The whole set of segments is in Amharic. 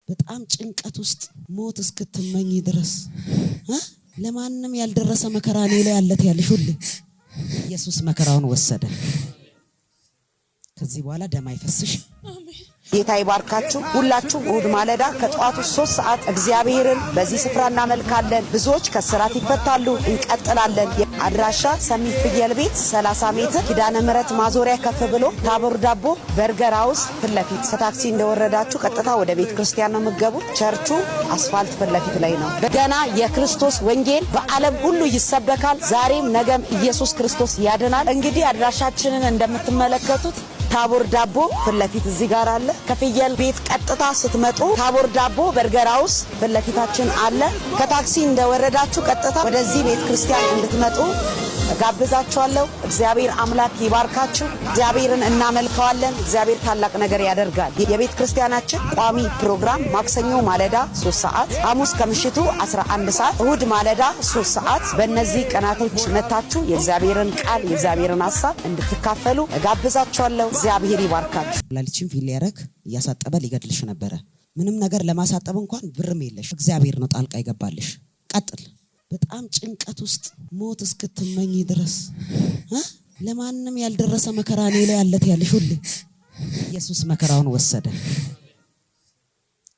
በጣም ጭንቀት ውስጥ ሞት እስክትመኝ ድረስ ለማንም ያልደረሰ መከራ እኔ ላይ ያለት ያልሽ ሁሉ ኢየሱስ መከራውን ወሰደ። ከዚህ በኋላ ደም አይፈስሽ። አሜን። ጌታ ይባርካችሁ። ሁላችሁ እሁድ ማለዳ ከጠዋቱ 3 ሰዓት እግዚአብሔርን በዚህ ስፍራ እናመልካለን። ብዙዎች ከስራት ይፈታሉ። እንቀጥላለን። አድራሻ ሰሚት ፍየል ቤት 30 ሜትር ኪዳነ ምህረት ማዞሪያ ከፍ ብሎ ታቦር ዳቦ በርገር ሃውስ ፊት ለፊት ከታክሲ እንደወረዳችሁ ቀጥታ ወደ ቤተ ክርስቲያን ነው የምትገቡት። ቸርቹ አስፋልት ፊት ለፊት ላይ ነው። ገና የክርስቶስ ወንጌል በዓለም ሁሉ ይሰበካል። ዛሬም ነገም ኢየሱስ ክርስቶስ ያድናል። እንግዲህ አድራሻችንን እንደምትመለከቱት ታቦር ዳቦ ፊት ለፊት እዚህ ጋር አለ። ከፍየል ቤት ቀጥታ ስትመጡ ታቦር ዳቦ በርገር ሃውስ ፊት ለፊታችን አለ። ከታክሲ እንደወረዳችሁ ቀጥታ ወደዚህ ቤተ ክርስቲያን እንድትመጡ ጋብዛችኋለሁ። እግዚአብሔር አምላክ ይባርካችሁ። እግዚአብሔርን እናመልከዋለን። እግዚአብሔር ታላቅ ነገር ያደርጋል። የቤተ ክርስቲያናችን ቋሚ ፕሮግራም ማክሰኞ ማለዳ 3 ሰዓት፣ ሐሙስ ከምሽቱ 11 ሰዓት፣ እሁድ ማለዳ 3 ሰዓት። በእነዚህ ቀናቶች መታችሁ የእግዚአብሔርን ቃል የእግዚአብሔርን ሐሳብ እንድትካፈሉ ጋብዛችኋለሁ። እግዚአብሔር ይባርካችሁ። ላልቺን ፊል ያረክ ያሳጠበ ሊገድልሽ ነበረ። ምንም ነገር ለማሳጠብ እንኳን ብርም የለሽ። እግዚአብሔር ነው ጣልቃ ይገባልሽ። ቀጥል። በጣም ጭንቀት ውስጥ ሞት እስክትመኝ ድረስ ለማንም ያልደረሰ መከራ እኔ ላይ ያለት ያልሽ ሁሉ ኢየሱስ መከራውን ወሰደ።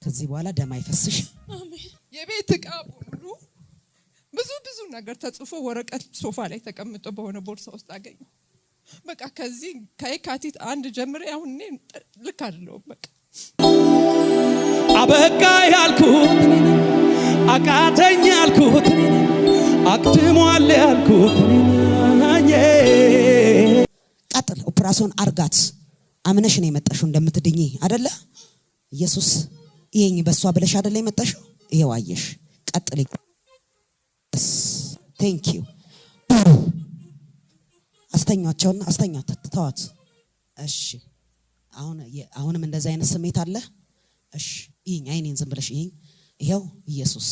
ከዚህ በኋላ ደም አይፈስሽ። አሜን። የቤት ዕቃ ሁሉ ብዙ ነገር ተጽፎ ወረቀት ሶፋ ላይ ተቀምጦ በሆነ ቦርሳ ውስጥ አገኘው። በቃ ከዚህ ከየካቲት 1 ጀምሬ አሁን እኔ ልክ አይደለሁም። በቃ አበቃ ያልኩት አቃተኝ ያልኩት አክትሟል ያልኩት ቀጥል። ኦፕራሲዮን አርጋት አምነሽ ነው የመጣሽው እንደምትድኚ አይደለ? ኢየሱስ ይሄኝ በሷ ብለሽ አይደለ የመጣሽው? ይሄው አየሽ። ቀጥል። ቴንክ ዩ። አስተኛቸውና አስተኛት ተዋት። እሺ አሁንም እንደዛ አይነት ስሜት አለ? እሺ ይሄኝ አይኔን ዝም ብለሽ ይሄኝ ይሄው ኢየሱስ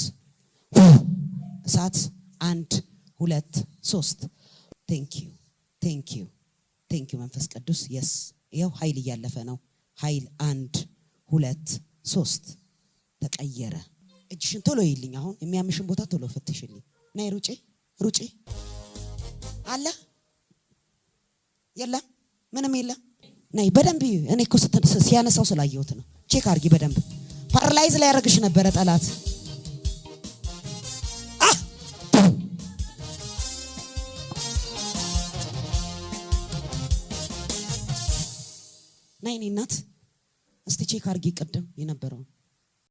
እሳት 1 2 3 ቴንክ ዩ መንፈስ ቅዱስ የስ ይሄው ኃይል እያለፈ ነው። ኃይል 1 2 3 ተቀየረ። እጅሽን ቶሎ ይልኝ። አሁን የሚያምሽን ቦታ ቶሎ ፈትሽልኝ። ነይ ሩጪ አለ የለም ምንም የለም። ነይ በደንብ እኔ እኮ ሲያነሳው ስላየሁት ነው። ቼክ አርጊ በደንብ። ፓራላይዝ ላይ ያረግሽ ነበረ ጠላት። ነይ እናት እስቲ ቼክ አርጊ ቅድም የነበረው